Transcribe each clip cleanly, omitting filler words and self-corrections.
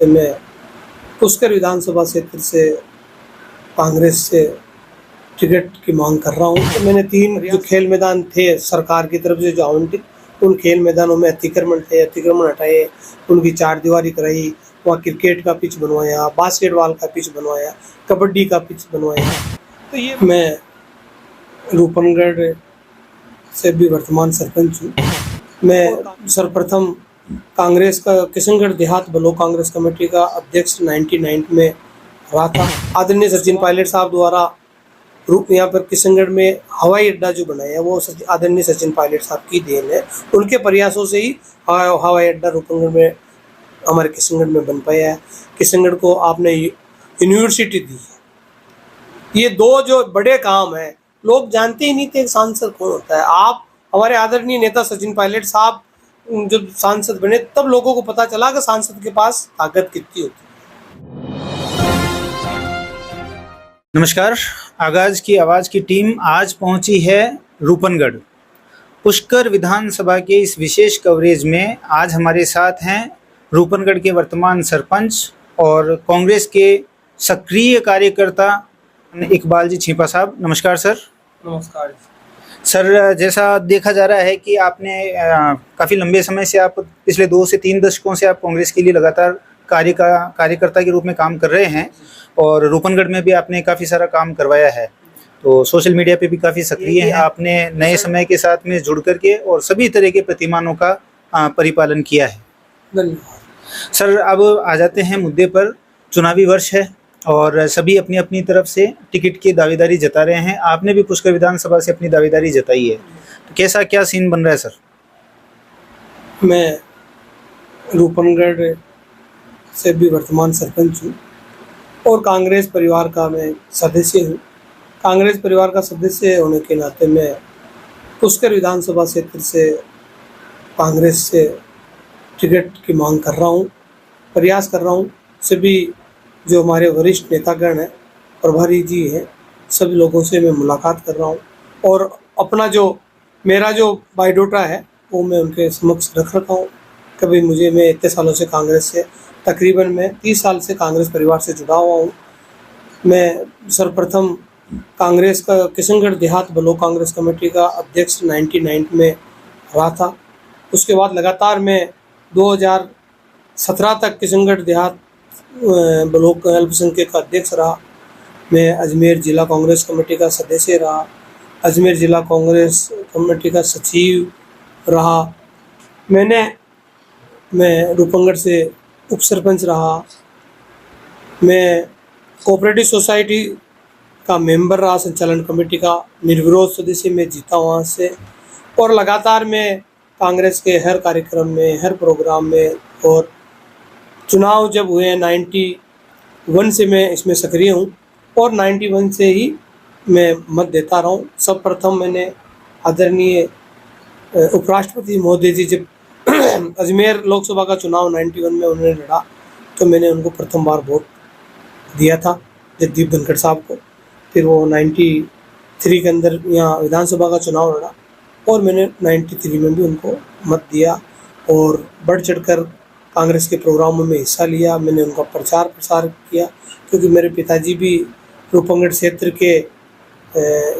नाते मैं पुष्कर विधानसभा क्षेत्र से कांग्रेस से टिकट की मांग कर रहा हूँ। तो मैंने 3 जो खेल मैदान थे सरकार की तरफ से जो आवंटित, उन खेल मैदानों में अतिक्रमण हटाए, उनकी चारदीवारी कराई, वहाँ क्रिकेट का पिच बनवाया, बास्केटबॉल का पिच बनवाया, कबड्डी का पिच बनवाया। तो ये मैं रूपनगढ़ से भी वर्तमान सरपंच हूँ। मैं सर्वप्रथम कांग्रेस का किशनगढ़ देहात ब्लॉक कांग्रेस कमेटी का अध्यक्ष 1999 में रहा था। आदरणीय सचिन पायलट साहब द्वारा यहाँ पर किशनगढ़ में हवाई अड्डा जो बनाया वो आदरणीय सचिन पायलट साहब की देन है। उनके प्रयासों से ही हवाई अड्डा रूपनगढ़ में, हमारे किशनगढ़ में बन पाया है। किशनगढ़ को आपने यूनिवर्सिटी दी है। ये 2 जो बड़े काम हैं, लोग जानते ही नहीं थे सांसद कौन होता है। आप हमारे आदरणीय नेता सचिन पायलट साहब जब सांसद बने तब लोगों को पता चला कि सांसद के पास ताकत कितनी होती है। नमस्कार, आगाज की आवाज़ की टीम आज पहुंची है रूपनगढ़। पुष्कर विधानसभा के इस विशेष कवरेज में आज हमारे साथ हैं रूपनगढ़ के वर्तमान सरपंच और कांग्रेस के सक्रिय कार्यकर्ता इकबाल जी छिपा साहब। नमस्कार सर। नमस्कार सर, जैसा देखा जा रहा है कि आपने काफ़ी लंबे समय से, आप पिछले 2 से 3 दशकों से आप कांग्रेस के लिए लगातार कार्यकर्ता के रूप में काम कर रहे हैं और रूपनगढ़ में भी आपने काफ़ी सारा काम करवाया है। तो सोशल मीडिया पे भी काफ़ी सक्रिय हैं। आपने नए समय के साथ में जुड़ करके और सभी तरह के प्रतिमानों का परिपालन किया है। धन्यवाद सर, अब आ जाते हैं मुद्दे पर। चुनावी वर्ष है और सभी अपनी अपनी तरफ से टिकट की दावेदारी जता रहे हैं। आपने भी पुष्कर विधानसभा से अपनी दावेदारी जताई है, तो कैसा क्या सीन बन रहा है सर? मैं रूपनगढ़ से भी वर्तमान सरपंच हूँ और कांग्रेस परिवार का मैं सदस्य हूँ। कांग्रेस परिवार का सदस्य होने के नाते मैं पुष्कर विधानसभा क्षेत्र से कांग्रेस से टिकट की मांग कर रहा हूँ, प्रयास कर रहा हूँ। सभी जो हमारे वरिष्ठ नेतागण हैं, प्रभारी जी हैं, सभी लोगों से मैं मुलाकात कर रहा हूँ और अपना जो मेरा जो बायोडाटा है वो मैं उनके समक्ष रख रखा हूँ। कभी मैं इतने सालों से कांग्रेस से, तकरीबन मैं 30 साल से कांग्रेस परिवार से जुड़ा हुआ हूँ। मैं सर्वप्रथम कांग्रेस का किशनगढ़ देहात ब्लॉक कांग्रेस कमेटी का अध्यक्ष 1999 में रहा था। उसके बाद लगातार मैं 2017 तक किशनगढ़ देहात ब्लॉक अल्पसंख्यक का अध्यक्ष रहा। मैं अजमेर जिला कांग्रेस कमेटी का सदस्य रहा, अजमेर जिला कांग्रेस कमेटी का सचिव रहा। मैं रूपनगढ़ से उप सरपंच रहा। मैं कोऑपरेटिव सोसाइटी का मेंबर रहा, संचालन कमेटी का निर्विरोध सदस्य मैं जीता वहाँ से। और लगातार मैं कांग्रेस के हर कार्यक्रम में, हर प्रोग्राम में, और चुनाव जब हुए 91 से मैं इसमें सक्रिय हूँ और 91 से ही मैं मत देता रहा हूँ। सब प्रथम मैंने आदरणीय उपराष्ट्रपति महोदय जी जब अजमेर लोकसभा का चुनाव 91 में उन्होंने लड़ा तो मैंने उनको प्रथम बार वोट दिया था, जगदीप धनखड़ साहब को। फिर वो 93 के अंदर यहाँ विधानसभा का चुनाव लड़ा और मैंने 93 में भी उनको मत दिया और बढ़ चढ़कर कांग्रेस के प्रोग्रामों में हिस्सा लिया। मैंने उनका प्रचार प्रसार किया क्योंकि मेरे पिताजी भी रूपनगढ़ क्षेत्र के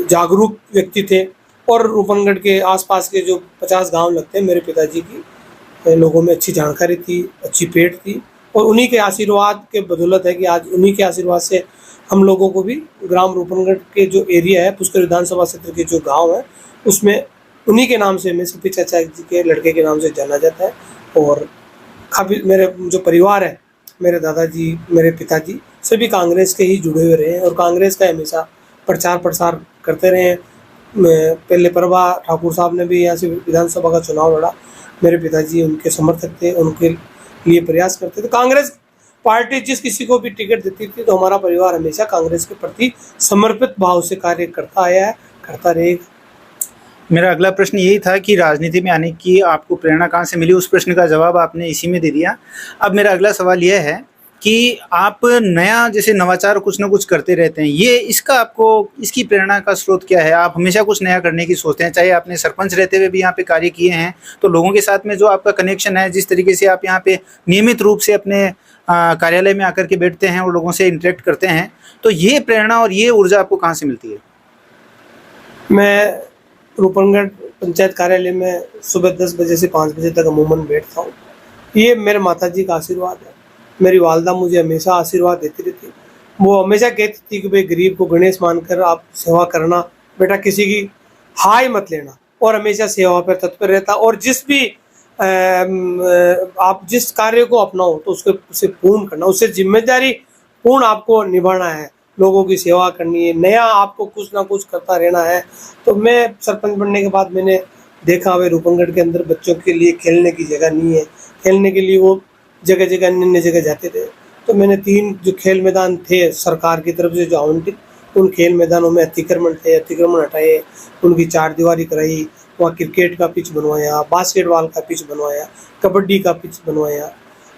जागरूक व्यक्ति थे और रूपनगढ़ के आसपास के जो 50 गांव लगते हैं, मेरे पिताजी की लोगों में अच्छी जानकारी थी, अच्छी पेठ थी और उन्हीं के आशीर्वाद के बदौलत है कि आज उन्हीं के आशीर्वाद से हम लोगों को भी ग्राम रूपनगढ़ के जो एरिया है, पुष्कर विधानसभा क्षेत्र के जो गाँव है, उसमें उन्हीं के नाम से, मैं सपी चाचा जी के लड़के के नाम से जाना जाता है। और काफ़ी मेरे जो परिवार है, मेरे दादाजी, मेरे पिताजी सभी कांग्रेस के ही जुड़े हुए रहे हैं और कांग्रेस का हमेशा प्रचार प्रसार करते रहे हैं। पहले प्रभा ठाकुर साहब ने भी यहाँ से विधानसभा का चुनाव लड़ा, मेरे पिताजी उनके समर्थक थे, उनके लिए प्रयास करते थे। कांग्रेस पार्टी जिस किसी को भी टिकट देती थी तो हमारा परिवार हमेशा कांग्रेस के प्रति समर्पित भाव से कार्य करता आया है, करता रहेगा। मेरा अगला प्रश्न यही था कि राजनीति में आने की आपको प्रेरणा कहाँ से मिली? उस प्रश्न का जवाब आपने इसी में दे दिया। अब मेरा अगला सवाल यह है कि आप नया, जैसे नवाचार कुछ ना कुछ करते रहते हैं, ये इसकी प्रेरणा का स्रोत क्या है? आप हमेशा कुछ नया करने की सोचते हैं, चाहे आपने सरपंच रहते हुए भी यहाँ पे कार्य किए हैं, तो लोगों के साथ में जो आपका कनेक्शन है, जिस तरीके से आप यहाँ पे नियमित रूप से अपने कार्यालय में आकर के बैठते हैं और लोगों से इंटरेक्ट करते हैं, तो ये प्रेरणा और ये ऊर्जा आपको कहाँ से मिलती है? मैं रूपनगढ़ पंचायत कार्यालय में सुबह 10 बजे से 5 बजे तक अमूमन बैठता हूँ। ये मेरे माताजी का आशीर्वाद है। मेरी वालदा मुझे हमेशा आशीर्वाद देती रहती। वो हमेशा कहती थी कि भाई गरीब को गणेश मानकर आप सेवा करना, बेटा किसी की हाय मत लेना, और हमेशा सेवा पर तत्पर रहता। और जिस भी आप जिस कार्य को अपनाओ तो उसको उसे पूर्ण करना, उससे जिम्मेदारी पूर्ण आपको निभाना है, लोगों की सेवा करनी है, नया आपको कुछ ना कुछ करता रहना है। तो मैं सरपंच बनने के बाद मैंने देखा भाई रूपनगढ़ के अंदर बच्चों के लिए खेलने की जगह नहीं है। खेलने के लिए वो जगह जगह अन्य जगह जाते थे। तो मैंने 3 जो खेल मैदान थे सरकार की तरफ से जो आवंटित, उन खेल मैदानों में अतिक्रमण हटाए, उनकी 4 दीवारी कराई, वहाँ क्रिकेट का पिच बनवाया, बास्केटबॉल का पिच बनवाया, कबड्डी का पिच बनवाया।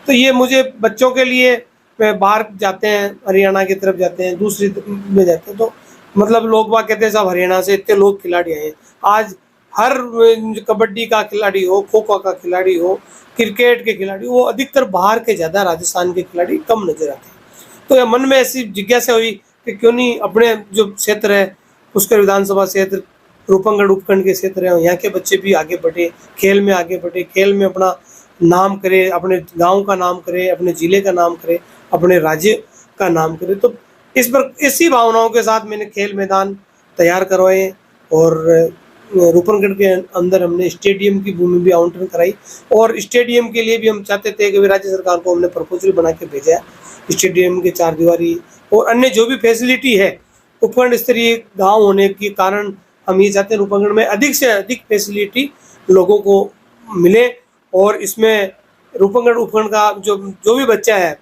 तो ये मुझे बच्चों के लिए, मैं बाहर जाते हैं, हरियाणा की तरफ जाते हैं, दूसरी में जाते हैं, तो मतलब लोग बाग कहते हैं साहब हरियाणा से इतने लोग खिलाड़ी आए हैं। आज हर कबड्डी का खिलाड़ी हो, खो खो का खिलाड़ी हो, क्रिकेट के खिलाड़ी, वो अधिकतर बाहर के ज़्यादा, राजस्थान के खिलाड़ी कम नजर आते हैं। तो यह मन में ऐसी जिज्ञासा हुई कि क्यों नहीं अपने जो क्षेत्र है, पुष्कर विधानसभा क्षेत्र, रूपनगढ़ उपखंड के क्षेत्र है, यहाँ के बच्चे भी आगे बढ़े, खेल में आगे बढ़े, खेल में अपना नाम करे, अपने गांव का नाम करे, अपने ज़िले का नाम करे, अपने राज्य का नाम करे। तो इसी भावनाओं के साथ मैंने खेल मैदान तैयार करवाए और रूपनगढ़ के अंदर हमने स्टेडियम की भूमि भी आवंटन कराई। और स्टेडियम के लिए भी हम चाहते थे कि राज्य सरकार को हमने प्रपोजल बना के भेजा है। स्टेडियम के 4 दीवारी और अन्य जो भी फैसिलिटी है, उपखंड स्तरीय गाँव होने के कारण हम ये चाहते हैं रूपनगढ़ में अधिक से अधिक फैसिलिटी लोगों को मिले। और इसमें रूपनगढ़ उपखंड का जो भी बच्चा है,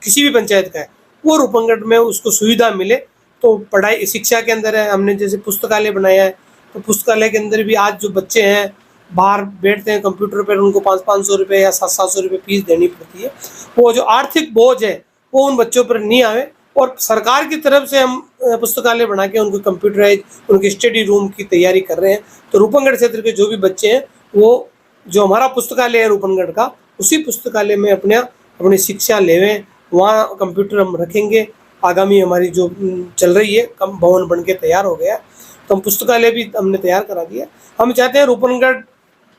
किसी भी पंचायत का है, वो रूपनगढ़ में उसको सुविधा मिले। तो पढ़ाई शिक्षा के अंदर है, हमने जैसे पुस्तकालय बनाया है, तो पुस्तकालय के अंदर भी आज जो बच्चे हैं बाहर बैठते हैं कंप्यूटर पर, उनको 500-500 रुपये या 700-700 रुपये फीस देनी पड़ती है। वो जो आर्थिक बोझ है वो उन बच्चों पर नहीं आवे। और सरकार की तरफ से हम पुस्तकालय बना के उनको कंप्यूटराइज, उनके स्टडी रूम की तैयारी कर रहे हैं। तो रूपनगढ़ क्षेत्र के जो भी बच्चे हैं, वो जो हमारा पुस्तकालय है रूपनगढ़ का, उसी पुस्तकालय में अपनी शिक्षा लेवें। वहाँ कंप्यूटर हम रखेंगे। आगामी हमारी जो चल रही है, कम भवन बन के तैयार हो गया, तो हम पुस्तकालय भी हमने तैयार करा दिया। हम चाहते हैं रूपनगढ़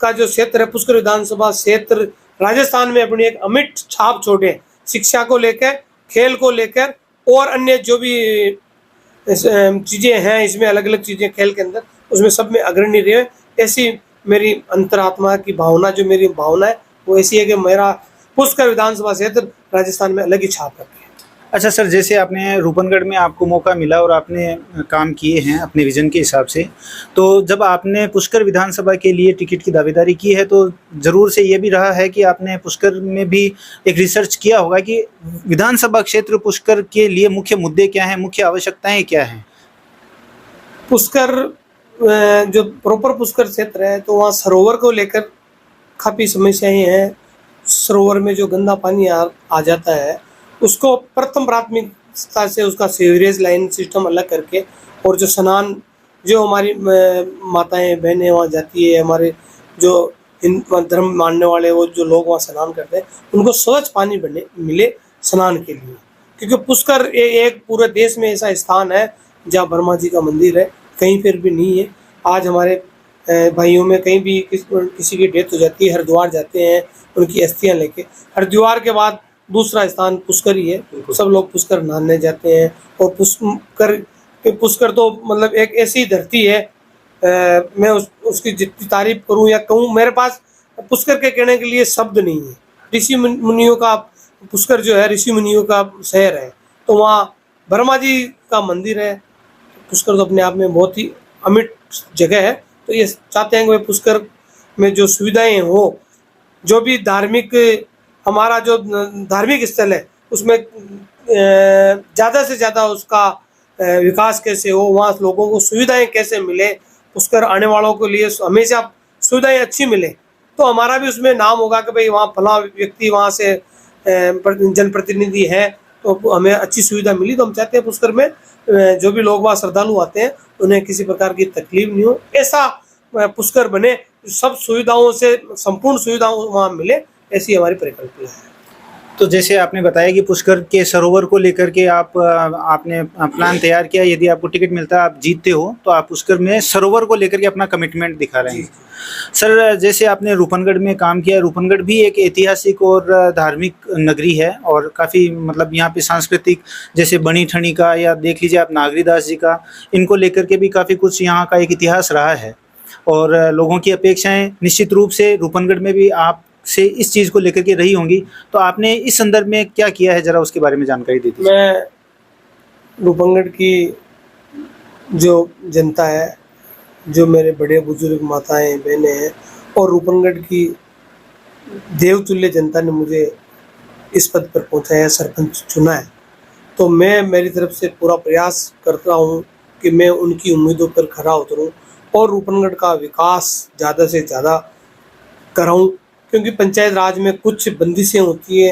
का जो क्षेत्र है, पुष्कर विधानसभा क्षेत्र, राजस्थान में अपनी एक अमिट छाप छोड़े, शिक्षा को लेकर, खेल को लेकर, और अन्य जो भी चीज़ें हैं इसमें, अलग अलग चीज़ें खेल के अंदर, उसमें सब में अग्रणी रहे। ऐसी मेरी अंतरात्मा की भावना, जो मेरी भावना है वो ऐसी है कि मेरा पुष्कर विधानसभा क्षेत्र राजस्थान में अलग ही छाप रखे। अच्छा सर, जैसे आपने रूपनगढ़ में आपको मौका मिला और आपने काम किए हैं अपने विजन के हिसाब से, तो जब आपने पुष्कर विधानसभा के लिए टिकट की दावेदारी की है तो ज़रूर से ये भी रहा है कि आपने पुष्कर में भी एक रिसर्च किया होगा कि विधानसभा क्षेत्र पुष्कर के लिए मुख्य मुद्दे क्या हैं, मुख्य आवश्यकताएं क्या हैं। पुष्कर जो प्रॉपर पुष्कर क्षेत्र है, तो वहाँ सरोवर को लेकर काफ़ी समस्याएं हैं। सरोवर में जो गंदा पानी आ जाता है, उसको प्रथम प्राथमिकता से उसका सीवरेज लाइन सिस्टम अलग करके, और जो स्नान, जो हमारी माताएं बहनें वहाँ जाती है, हमारे जो हिंदू धर्म मानने वाले वो जो लोग वहाँ स्नान करते हैं, उनको स्वच्छ पानी मिले स्नान के लिए। क्योंकि पुष्कर एक पूरे देश में ऐसा स्थान है जहाँ ब्रह्मा जी का मंदिर है, कहीं पर भी नहीं है। आज हमारे भाइयों में कहीं भी किसी की डेथ हो जाती है, हरिद्वार जाते हैं उनकी अस्थियाँ लेके। हरिद्वार के बाद दूसरा स्थान पुष्कर ही है, सब लोग पुष्कर नहाने जाते हैं। और पुष्कर तो मतलब एक ऐसी धरती है, मैं उसकी जितनी तारीफ करूं या कहूं, मेरे पास पुष्कर के कहने के लिए शब्द नहीं है। ऋषि मुनियों का पुष्कर जो है, ऋषि मुनियों का शहर है, तो वहाँ ब्रह्मा जी का मंदिर है। पुष्कर तो अपने आप में बहुत ही अमिट जगह है। तो ये चाहते हैं कि पुष्कर में जो सुविधाएं हो, जो भी धार्मिक, हमारा जो धार्मिक स्थल है उसमें ज़्यादा से ज़्यादा उसका विकास कैसे हो, वहाँ लोगों को सुविधाएं कैसे मिले, पुष्कर आने वालों के लिए हमेशा सुविधाएं अच्छी मिले, तो हमारा भी उसमें नाम होगा कि भाई वहाँ फला व्यक्ति वहाँ से जनप्रतिनिधि है, तो हमें अच्छी सुविधा मिली। तो हम चाहते हैं पुष्कर में जो भी लोग वहाँ श्रद्धालु आते हैं उन्हें किसी प्रकार की तकलीफ नहीं हो, ऐसा पुष्कर बने, सब सुविधाओं से संपूर्ण सुविधाओं वहाँ मिले, ऐसी हमारी परिकल्पना है। तो जैसे आपने बताया कि पुष्कर के सरोवर को लेकर के आपने प्लान तैयार किया, यदि आपको टिकट मिलता है, आप जीतते हो, तो आप पुष्कर में सरोवर को लेकर के अपना कमिटमेंट दिखा रहे हैं। सर, जैसे आपने रूपनगढ़ में काम किया, रूपनगढ़ भी एक ऐतिहासिक और धार्मिक नगरी है और काफ़ी मतलब यहाँ पे सांस्कृतिक, जैसे बनी ठनी का या देख लीजिए आप नागरीदास जी का, इनको लेकर के भी काफ़ी कुछ यहाँ का एक इतिहास रहा है और लोगों की अपेक्षाएं निश्चित रूप से रूपनगढ़ में भी आप से इस चीज़ को लेकर के रही होंगी। तो आपने इस संदर्भ में क्या किया है, जरा उसके बारे में जानकारी दे दीजिए। मैं रूपनगढ़ की जो जनता है, जो मेरे बड़े बुजुर्ग माताएं बहनें हैं और रूपनगढ़ की देवतुल्य जनता ने मुझे इस पद पर पहुंचाया, सरपंच चुना है, तो मैं मेरी तरफ से पूरा प्रयास करता हूं कि मैं उनकी उम्मीदों पर खरा उतरूं और रूपनगढ़ का विकास ज़्यादा से ज़्यादा कराऊं। क्योंकि पंचायत राज में कुछ बंदिशें होती है,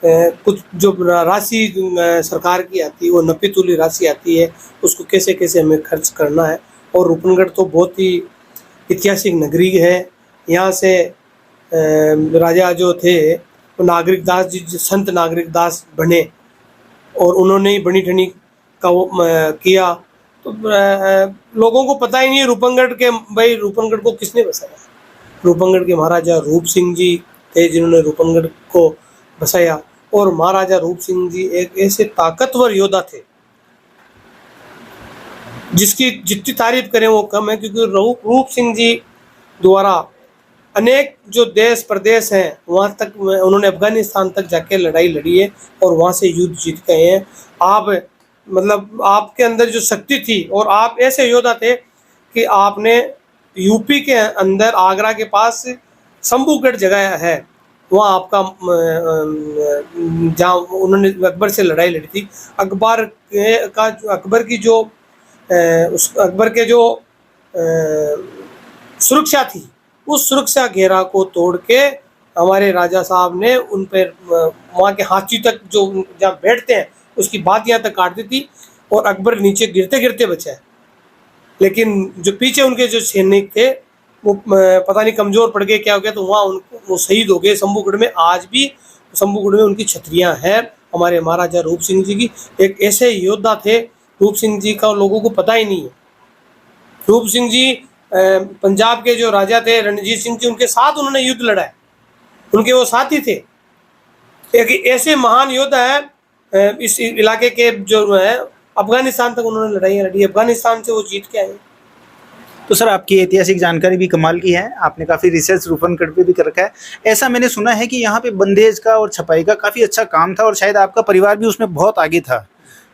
कुछ जो राशि सरकार की आती है वो नपी तुली राशि आती है, उसको कैसे कैसे हमें खर्च करना है। और रूपनगढ़ तो बहुत ही ऐतिहासिक नगरी है। यहाँ से राजा जो थे वो नागरिक दास जी, संत नागरिक दास बने और उन्होंने ही बनी ठनी का वो किया। तो लोगों को पता ही नहीं है रूपनगढ़ के, भाई रूपनगढ़ को किसने बसाया। रूपनगढ़ के महाराजा रूप सिंह जी थे जिन्होंने रूपनगढ़ को बसाया और महाराजा रूप सिंह जी एक ऐसे ताकतवर योद्धा थे जिसकी जितनी तारीफ करें वो कम है, क्योंकि रूप सिंह जी द्वारा अनेक जो देश प्रदेश हैं वहाँ तक उन्होंने अफगानिस्तान तक जाके लड़ाई लड़ी है और वहाँ से युद्ध जीत गए हैं। आप मतलब आपके अंदर जो शक्ति थी और आप ऐसे योद्धा थे कि आपने यूपी के अंदर आगरा के पास शंभूगढ़ जगह है, वहाँ आपका जहाँ उन्होंने अकबर से लड़ाई लड़ी थी, अकबर की जो उस अकबर के जो सुरक्षा थी, उस सुरक्षा घेरा को तोड़ के हमारे राजा साहब ने उन पर वहाँ के हाथी तक जो जहाँ बैठते हैं उसकी बातियाँ तक काट दी थी और अकबर नीचे गिरते गिरते बचा है। लेकिन जो पीछे उनके जो सैनिक थे वो पता नहीं कमज़ोर पड़ गए, क्या हो गया, तो वहाँ उनको वो शहीद हो गए शंभूगढ़ में। आज भी शंभूगढ़ में उनकी छतरियाँ हैं हमारे महाराजा रूप सिंह जी की। एक ऐसे योद्धा थे रूप सिंह जी का, लोगों को पता ही नहीं है। रूप सिंह जी पंजाब के जो राजा थे रणजीत सिंह जी, उनके साथ उन्होंने युद्ध लड़ा है, उनके वो साथी थे। एक ऐसे महान योद्धा है इस इलाके के जो है, अफगानिस्तान तक उन्होंने लड़ाइयाँ लड़ी, अफगानिस्तान से वो जीत के आए। तो सर, आपकी ऐतिहासिक जानकारी भी कमाल की है, आपने काफ़ी रिसर्च रूपनगढ़ पे भी कर रखा है। ऐसा मैंने सुना है कि यहाँ पे बंदेज का और छपाई का काफ़ी अच्छा काम था और शायद आपका परिवार भी उसमें बहुत आगे था।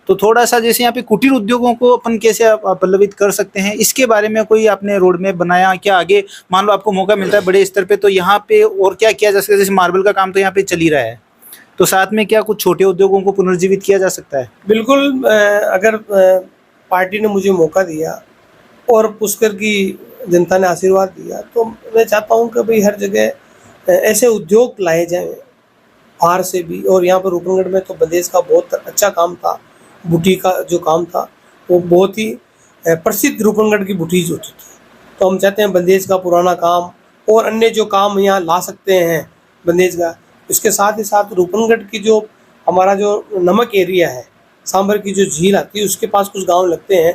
तो थोड़ा सा जैसे यहाँ पे कुटीर उद्योगों को अपन कैसे पल्लवित कर सकते हैं, इसके बारे में कोई आपने रोड मैप बनाया क्या? आगे मान लो आपको मौका मिलता है बड़े स्तर पे, तो यहाँ पे और क्या किया जा सकता है? जैसे मार्बल का काम तो यहाँ पे चल ही रहा है, तो साथ में क्या कुछ छोटे उद्योगों को पुनर्जीवित किया जा सकता है? बिल्कुल, अगर पार्टी ने मुझे मौका दिया और पुष्कर की जनता ने आशीर्वाद दिया तो मैं चाहता हूँ कि भाई हर जगह ऐसे उद्योग लाए जाएं बाहर से भी। और यहाँ पर रूपनगढ़ में तो बंदेज का बहुत अच्छा काम था, बूटी का जो काम था वो बहुत ही प्रसिद्ध रूपनगढ़ की बूटीज होती थी। तो हम चाहते हैं बंदेज का पुराना काम और अन्य जो काम यहाँ ला सकते हैं बंदेज का। इसके साथ ही साथ रूपनगढ़ की जो हमारा जो नमक एरिया है, सांभर की जो झील आती है उसके पास कुछ गांव लगते हैं,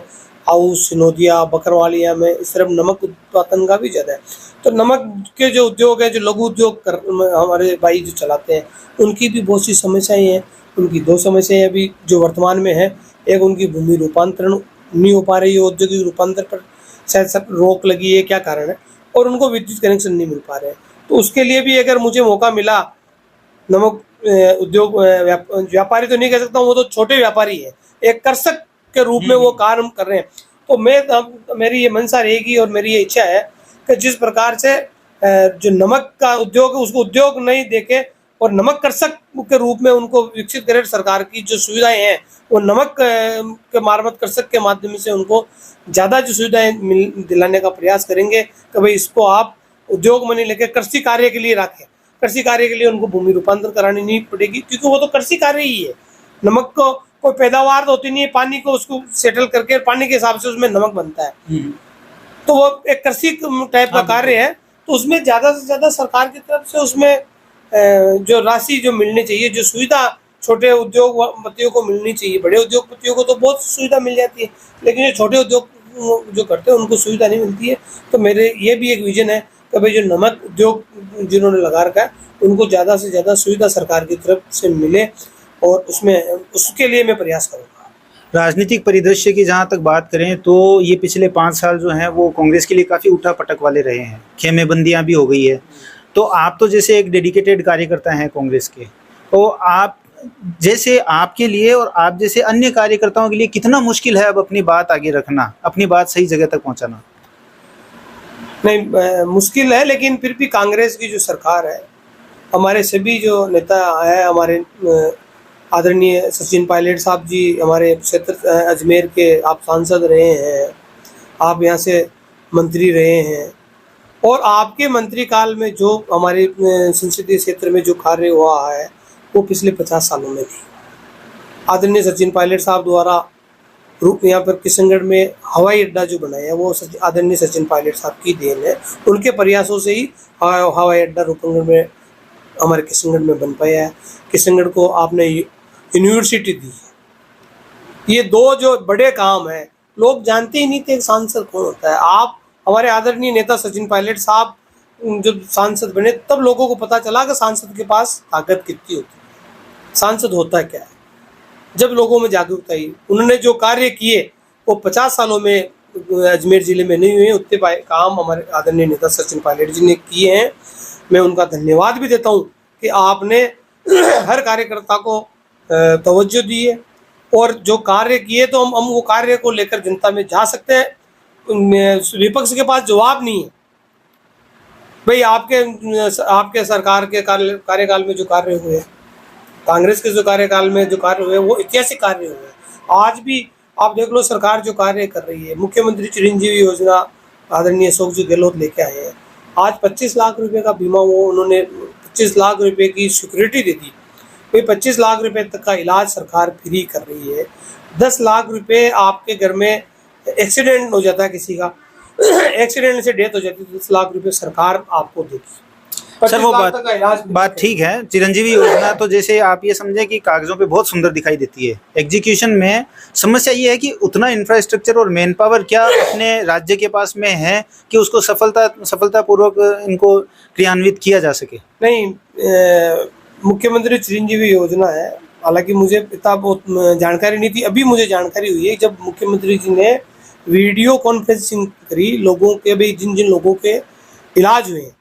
हाउस, सिनोदिया, बकरवालिया में, इस तरफ नमक उत्पादन का भी ज़्यादा है। तो नमक के जो उद्योग है, जो लघु उद्योग हमारे भाई जो चलाते हैं, उनकी भी बहुत सी समस्याएं हैं। उनकी दो समस्याएं अभी जो वर्तमान में है, एक उनकी भूमि रूपांतरण नहीं हो पा रही है, औद्योगिक रूपांतर पर शायद सब रोक लगी है, क्या कारण है, और उनको विद्युत कनेक्शन नहीं मिल पा रहे हैं। तो उसके लिए भी अगर मुझे मौका मिला, नमक उद्योग व्यापारी तो नहीं कह सकता हूँ, वो तो छोटे व्यापारी है, एक कृषक के रूप में वो कार्य कर रहे हैं, तो मेरी ये मंशा रहेगी और मेरी ये इच्छा है कि जिस प्रकार से जो नमक का उद्योग है उसको उद्योग नहीं देके और नमक कृषक के रूप में उनको विकसित करें। सरकार की जो सुविधाएं हैं वो नमक के मार्फत कृषक के माध्यम से उनको ज़्यादा जो सुविधाएं दिलाने का प्रयास करेंगे कि भाई इसको आप उद्योग में नहीं लेके कृषि कार्य के लिए रखें। कृषि कार्य के लिए उनको भूमि रूपांतर करानी नहीं पड़ेगी, क्योंकि वो तो कृषि कार्य ही है। नमक को कोई पैदावार तो होती नहीं है, पानी को उसको सेटल करके पानी के हिसाब से उसमें नमक बनता है, तो वो एक कृषि टाइप का कार्य है। तो उसमें ज़्यादा से ज़्यादा सरकार की तरफ से उसमें जो राशि जो मिलनी चाहिए, जो सुविधा छोटे उद्योगपतियों को मिलनी चाहिए, बड़े उद्योगपतियों को तो बहुत सुविधा मिल जाती है, लेकिन जो छोटे उद्योग जो करते हैं उनको सुविधा नहीं मिलती है। तो मेरे ये भी एक विजन है कि भाई जो नमक उद्योग जिन्होंने लगा रखा है उनको ज़्यादा से ज़्यादा सुविधा सरकार की तरफ से मिले, और उसके लिए मैं प्रयास करूँगा। राजनीतिक परिदृश्य की जहाँ तक बात करें तो ये पिछले 5 साल जो हैं वो कांग्रेस के लिए काफ़ी उठापटक वाले रहे हैं, खेमेबंदियाँ भी हो गई है। तो आप तो जैसे एक डेडिकेटेड कार्यकर्ता हैं कांग्रेस के, तो आप जैसे आपके लिए और आप जैसे अन्य कार्यकर्ताओं के लिए कितना मुश्किल है अब अपनी बात आगे रखना, अपनी बात सही जगह तक पहुँचाना? नहीं, मुश्किल है, लेकिन फिर भी कांग्रेस की जो सरकार है, हमारे सभी जो नेता हैं, हमारे आदरणीय सचिन पायलट साहब जी, हमारे क्षेत्र अजमेर के आप सांसद रहे हैं, आप यहाँ से मंत्री रहे हैं, और आपके मंत्री काल में जो हमारे संसदीय क्षेत्र में जो कार्य हुआ है वो पिछले 50 सालों में नहीं। आदरणीय सचिन पायलट साहब द्वारा यहाँ पर किशनगढ़ में हवाई अड्डा जो बनाया है वो आदरणीय सचिन पायलट साहब की देन है। उनके प्रयासों से ही हवाई अड्डा रूपनगढ़ में, हमारे किशनगढ़ में बन पाया है। किशनगढ़ को आपने यूनिवर्सिटी दी है। ये 2 जो बड़े काम हैं, लोग जानते ही नहीं थे सांसद कौन होता है। आप हमारे आदरणीय नेता सचिन पायलट साहब जब सांसद बने तब लोगों को पता चला कि सांसद के पास ताकत कितनी होती है, सांसद होता क्या है। जब लोगों में जागरूकता आई, उन्होंने जो कार्य किए वो 50 सालों में अजमेर ज़िले में नहीं हुए, उतने काम हमारे आदरणीय नेता सचिन पायलट जी ने किए हैं। मैं उनका धन्यवाद भी देता हूँ कि आपने हर कार्यकर्ता को तवज्जो दी है, और जो कार्य किए तो हम वो कार्य को लेकर जनता में जा सकते हैं। विपक्ष के पास जवाब नहीं है भाई, आपके सरकार के कार्यकाल में जो कार्य हुए, कांग्रेस के जो कार्यकाल में जो कार्य हुए वो ऐतिहासिक कार्य हुए। आज भी आप देख लो सरकार जो कार्य कर रही है, मुख्यमंत्री चिरंजीवी योजना आदरणीय अशोक जी गहलोत लेके आए हैं। आज 25 लाख रुपए का बीमा, वो उन्होंने 25 लाख रुपए की सिक्योरिटी दे दी। भाई 25 लाख रुपए तक का इलाज सरकार फ्री कर रही है। 10 लाख रुपए आपके घर में एक्सीडेंट हो जाता है किसी का, एक्सीडेंट से डेथ हो जाती है, 10 लाख रुपए सरकार आपको देगी। सर वो बात ठीक है। चिरंजीवी योजना तो जैसे आप ये समझे कि कागजों पे बहुत सुंदर दिखाई देती है, एग्जीक्यूशन में समस्या ये है कि उतना इंफ्रास्ट्रक्चर और मैन पावर क्या अपने राज्य के पास में है कि उसको सफलतापूर्वक इनको क्रियान्वित किया जा सके? नहीं, मुख्यमंत्री चिरंजीवी योजना है, हालांकि मुझे इतना बहुत जानकारी नहीं थी, अभी मुझे जानकारी हुई है जब मुख्यमंत्री जी ने वीडियो कॉन्फ्रेंसिंग करी लोगों के, भाई जिन जिन लोगों के इलाज हुए,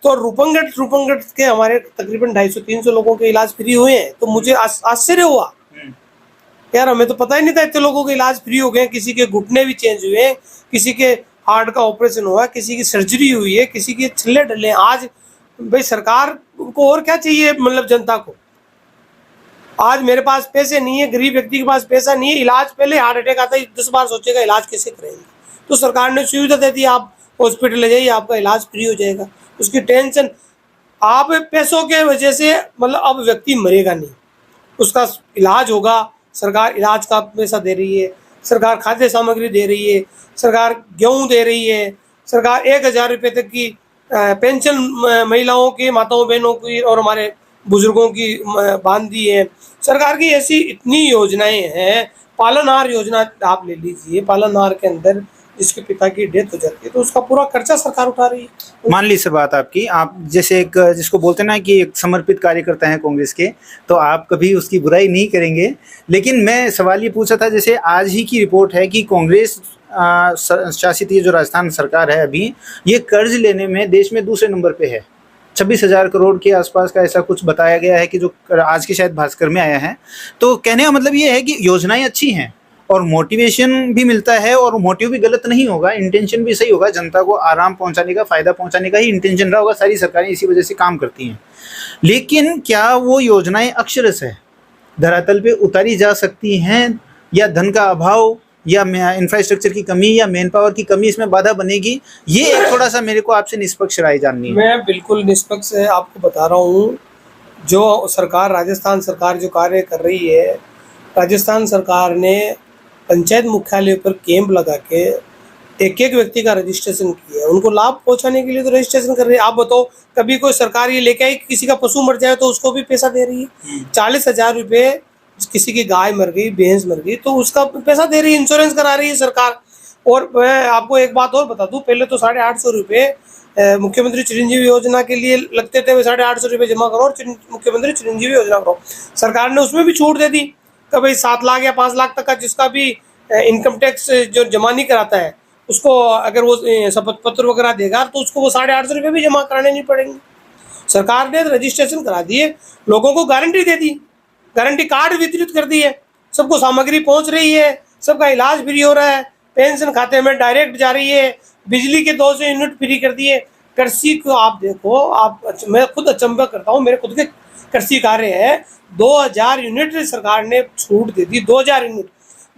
तो रूपनगढ़ के हमारे तकरीबन 250-300 लोगों के इलाज फ्री हुए हैं। तो मुझे आश्चर्य हुआ यार, हमें तो पता ही नहीं था इतने लोगों के इलाज फ्री हो गए। किसी के घुटने भी चेंज हुए हैं, किसी के हार्ट का ऑपरेशन हुआ, किसी की सर्जरी हुई है, किसी के छल्ले डले। आज भाई सरकार को और क्या चाहिए, मतलब जनता को। आज मेरे पास पैसे नहीं है, गरीब व्यक्ति के पास पैसा नहीं है, इलाज पहले हार्ट अटैक आता है 10 बार सोचेगा इलाज कैसे करेंगे। तो सरकार ने सुविधा दे दी, आप हॉस्पिटल ले जाइए, आपका इलाज फ्री हो जाएगा। उसकी टेंशन, आप पैसों के वजह से मतलब अब व्यक्ति मरेगा नहीं, उसका इलाज होगा। सरकार इलाज का पैसा दे रही है, सरकार खाद्य सामग्री दे रही है, सरकार गेहूँ दे रही है, सरकार 1000 रुपये तक की पेंशन महिलाओं की, माताओं बहनों की और हमारे बुजुर्गों की बांध दी है। सरकार की ऐसी इतनी योजनाएं हैं। पालनहार योजना आप ले लीजिए, पालनहार के अंदर जिसके पिता की डेथ हो जाती है तो उसका पूरा खर्चा सरकार उठा रही है। मान ली सर बात आपकी, आप जैसे एक जिसको बोलते हैं ना कि एक समर्पित कार्यकर्ता हैं कांग्रेस के, तो आप कभी उसकी बुराई नहीं करेंगे। लेकिन मैं सवाल ये पूछा था, जैसे आज ही की रिपोर्ट है कि कांग्रेस शासित ये जो राजस्थान सरकार है अभी, ये कर्ज लेने में देश में दूसरे नंबर पे है। 26,000 करोड़ के आसपास का ऐसा कुछ बताया गया है कि जो आज के शायद भास्कर में आया है। तो कहने का मतलब ये है कि योजनाएं अच्छी हैं और मोटिवेशन भी मिलता है, और मोटिव भी गलत नहीं होगा, इंटेंशन भी सही होगा, जनता को आराम पहुंचाने का, फायदा पहुंचाने का ही इंटेंशन रहा होगा। सारी सरकारें इसी वजह से काम करती हैं। लेकिन क्या वो योजनाएं अक्षरश है धरातल पे उतारी जा सकती हैं, या धन का अभाव या इंफ्रास्ट्रक्चर की कमी या मैन पावर की कमी इसमें बाधा बनेगी? ये एक थोड़ा सा मेरे को आपसे निष्पक्ष राय जाननी है। मैं बिल्कुल निष्पक्ष आपको बता रहा हूँ। जो सरकार, राजस्थान सरकार जो कार्य कर रही है, राजस्थान सरकार ने पंचायत मुख्यालय पर कैंप लगा के एक एक व्यक्ति का रजिस्ट्रेशन किया है, उनको लाभ पहुंचाने के लिए तो रजिस्ट्रेशन कर रही है। आप बताओ, कभी कोई सरकार ये लेके आई कि किसी का पशु मर जाए तो उसको भी पैसा दे रही है? 40,000 रुपये किसी की गाय मर गई, भैंस मर गई तो उसका पैसा दे रही है, इंश्योरेंस करा रही है सरकार। और मैं आपको एक बात और बता दूं, पहले तो 850 रुपये मुख्यमंत्री चिरंजीवी योजना के लिए लगते थे, वे 850 रुपये जमा करो और मुख्यमंत्री चिरंजीवी योजना करो। सरकार ने उसमें भी छूट दे दी कि भाई 7 लाख या 5 लाख तक का जिसका भी इनकम टैक्स जो जमा नहीं कराता है उसको, अगर वो शपथ पत्र वगैरह देगा तो उसको वो 850 रुपये भी जमा कराने नहीं पड़ेंगे। सरकार ने रजिस्ट्रेशन करा दिए, लोगों को गारंटी दे दी, गारंटी कार्ड वितरित कर दिए, सबको सामग्री पहुंच रही है, सबका इलाज फ्री हो रहा है, पेंशन खाते में डायरेक्ट जा रही है, बिजली के 200 यूनिट फ्री कर दिए। कृषि को आप देखो, मैं खुद अचंभा करता हूँ, मेरे खुद के कृषि कार्य है, 2000 यूनिट सरकार ने छूट दे दी। 2000 यूनिट,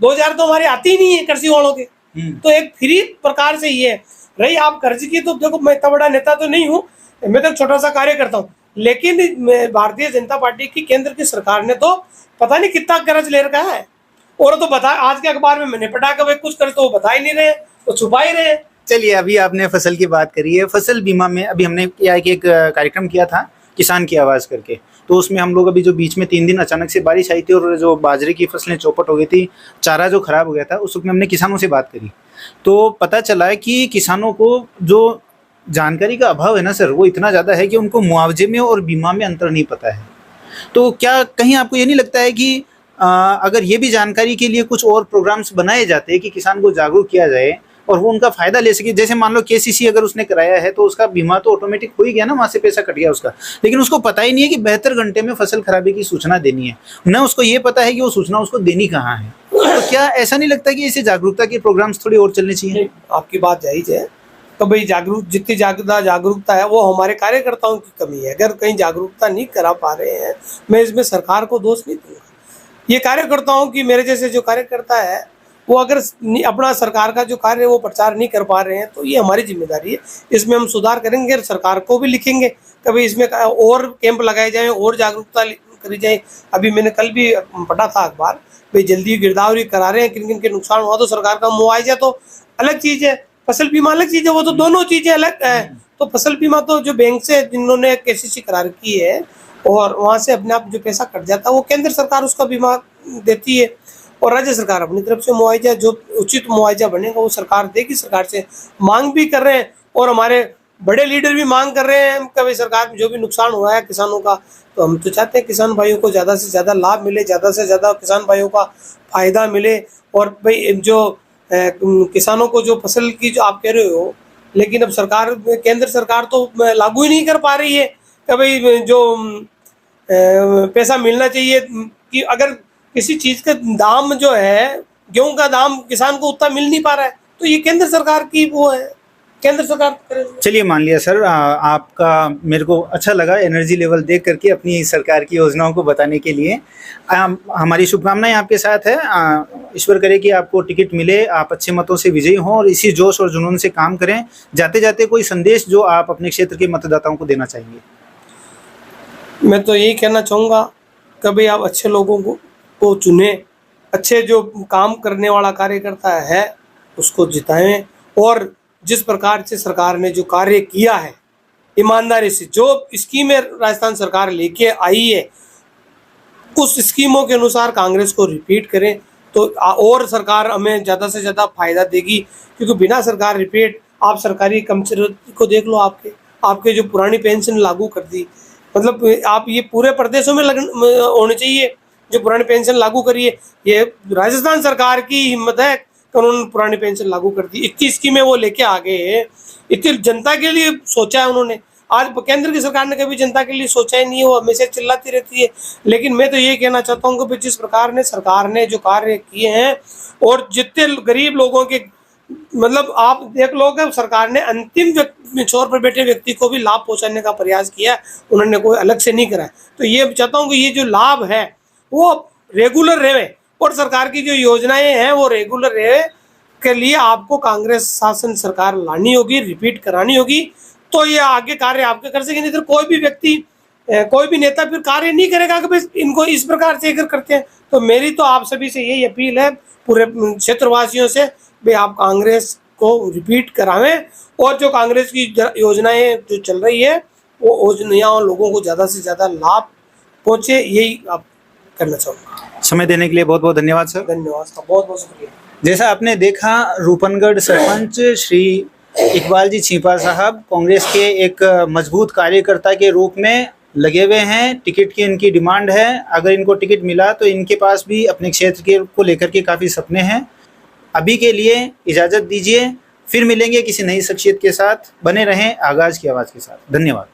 2000 तो हमारे आती ही नहीं है कृषि वालों के, तो एक फ्री प्रकार से ये है। रही आप कर्ज की, तो देखो मैं इतना बड़ा नेता तो नहीं हूँ, मैं तो छोटा सा कार्य करता हूँ, लेकिन भारतीय जनता पार्टी की केंद्र की सरकार ने तो पता नहीं कितना कर्ज ले रखा है। और तो बता, आज के अखबार में मैंने पढ़ा कि कुछ कर्ज तो वो बता ही नहीं रहे, वो छुपा ही रहे। चलिए, अभी आपने फसल की बात करी है, फसल बीमा में अभी हमने क्या एक कार्यक्रम किया था किसान की आवाज़ करके, तो उसमें हम लोग अभी जो बीच में 3 दिन अचानक से बारिश आई थी और जो बाजरे की फसलें चौपट हो गई थी, चारा जो खराब हो गया था, उस वक्त में हमने किसानों से बात करी तो पता चला है कि किसानों को जो जानकारी का अभाव है ना सर, वो इतना ज़्यादा है कि उनको मुआवजे में और बीमा में अंतर नहीं पता है। तो क्या कहीं आपको ये नहीं लगता है कि अगर ये भी जानकारी के लिए कुछ और प्रोग्राम्स बनाए जाते हैं कि किसान को जागरूक किया जाए और वो उनका फायदा ले सके? जैसे मान लो केसीसी अगर उसने कराया है तो उसका बीमा तो ऑटोमेटिक हो ही गया ना, वहाँ से पैसा कट गया उसका, लेकिन उसको पता ही नहीं है कि 72 घंटे में फसल खराबी की सूचना देनी है, न उसको ये पता है कि वो सूचना उसको देनी कहाँ है। तो क्या ऐसा नहीं लगता कि इसे जागरूकता के प्रोग्राम्स थोड़ी और चलने चाहिए? आपकी बात जायज है, तो भाई जितनी जागरूकता है वो हमारे कार्यकर्ताओं की कमी है। अगर कहीं जागरूकता नहीं करा पा रहे हैं, मैं इसमें सरकार को दोष नहीं दूंगा, ये कार्यकर्ताओं की, मेरे जैसे जो कार्यकर्ता है वो अगर अपना सरकार का जो कार्य है वो प्रचार नहीं कर पा रहे हैं तो ये हमारी जिम्मेदारी है, इसमें हम सुधार करेंगे, सरकार को भी लिखेंगे कभी इसमें और कैंप लगाए जाए और जागरूकता करी जाए। अभी मैंने कल भी पढ़ा था अखबार, भाई जल्दी गिरदावरी करा रहे हैं, किन किन के नुकसान हुआ तो सरकार का मुआवजा तो अलग चीज़ है, फसल बीमा अलग चीज़ है, वो तो दोनों चीज़ें अलग है। तो फसल बीमा तो जो बैंक से जिन्होंने केसीसी करा रखी है और वहाँ से अपने आप जो पैसा कट जाता है वो केंद्र सरकार उसका बीमा देती है और राज्य सरकार अपनी तरफ से मुआवजा, जो उचित मुआवजा बनेगा वो सरकार देगी। सरकार से मांग भी कर रहे हैं और हमारे बड़े लीडर भी मांग कर रहे हैं कि भाई सरकार में जो भी नुकसान हुआ है किसानों का, तो हम तो चाहते हैं किसान भाइयों को ज़्यादा से ज़्यादा लाभ मिले, ज़्यादा से ज़्यादा किसान भाइयों का फ़ायदा मिले। और भाई जो किसानों को जो फसल की जो आप कह रहे हो, लेकिन अब सरकार, केंद्र सरकार तो लागू ही नहीं कर पा रही है कि भाई जो पैसा मिलना चाहिए, कि अगर किसी चीज़ का दाम जो है, गेहूं का दाम किसान को उतना मिल नहीं पा रहा है, तो ये केंद्र सरकार की वो है, केंद्र सरकार करे। चलिए, मान लिया सर, आपका मेरे को अच्छा लगा एनर्जी लेवल देख करके अपनी सरकार की योजनाओं को बताने के लिए। हमारी शुभकामनाएं आपके साथ है, ईश्वर करे कि आपको टिकट मिले, आप अच्छे मतों से विजयी हों और इसी जोश और जुनून से काम करें। जाते जाते कोई संदेश जो आप अपने क्षेत्र के मतदाताओं को देना चाहेंगे? मैं तो यही कहना चाहूँगा कि भाई आप अच्छे लोगों को चुने, अच्छे जो काम करने वाला कार्यकर्ता है उसको जिताएं और जिस प्रकार से सरकार ने जो कार्य किया है ईमानदारी से, जो स्कीमें राजस्थान सरकार लेके आई है उस स्कीमों के अनुसार कांग्रेस को रिपीट करें तो और सरकार हमें ज़्यादा से ज़्यादा फायदा देगी। क्योंकि बिना सरकार रिपीट, आप सरकारी कर्मचारी को देख लो, आपके जो पुरानी पेंशन लागू कर दी, मतलब आप ये पूरे प्रदेशों में होने चाहिए जो पुरानी पेंशन लागू करी है। ये राजस्थान सरकार की हिम्मत है कि उन्होंने पुरानी पेंशन लागू कर दी, 21 स्कीमें वो लेके आ गए, इतनी जनता के लिए सोचा है उन्होंने। आज केंद्र की सरकार ने कभी जनता के लिए सोचा ही नहीं है, वो हमेशा चिल्लाती रहती है। लेकिन मैं तो ये कहना चाहता हूँ कि जिस प्रकार ने सरकार ने जो कार्य किए हैं और जितने गरीब लोगों के, मतलब आप देख लो कि सरकार ने अंतिम छोर पर बैठे व्यक्ति को भी लाभ पहुंचाने का प्रयास किया, उन्होंने कोई अलग से नहीं करा। तो ये चाहता हूँ कि ये जो लाभ है वो रेगुलर रहे और सरकार की जो योजनाएं हैं वो रेगुलर रहे के लिए आपको कांग्रेस शासन सरकार लानी होगी, रिपीट करानी होगी, तो ये आगे कार्य आपके कर सकेंगे। नहीं तो कोई भी व्यक्ति, कोई भी नेता फिर कार्य नहीं करेगा कि भाई इनको इस प्रकार से अगर करते हैं। तो मेरी तो आप सभी से यही अपील है, पूरे क्षेत्रवासियों से, भाई आप कांग्रेस को रिपीट करावें और जो कांग्रेस की योजनाएं जो चल रही है वो योजनाओं लोगों को ज़्यादा से ज़्यादा लाभ पहुँचे, यही आप करना चाहूँगा। समय देने के लिए बहुत बहुत धन्यवाद सर। धन्यवाद, बहुत बहुत शुक्रिया। जैसा आपने देखा, रूपनगढ़ सरपंच श्री इकबाल जी छिपा साहब कांग्रेस के एक मजबूत कार्यकर्ता के रूप में लगे हुए हैं। टिकट की इनकी डिमांड है, अगर इनको टिकट मिला तो इनके पास भी अपने क्षेत्र के को लेकर के काफ़ी सपने हैं। अभी के लिए इजाज़त दीजिए, फिर मिलेंगे किसी नई शख्सियत के साथ। बने रहें आगाज़ की आवाज़ के साथ। धन्यवाद।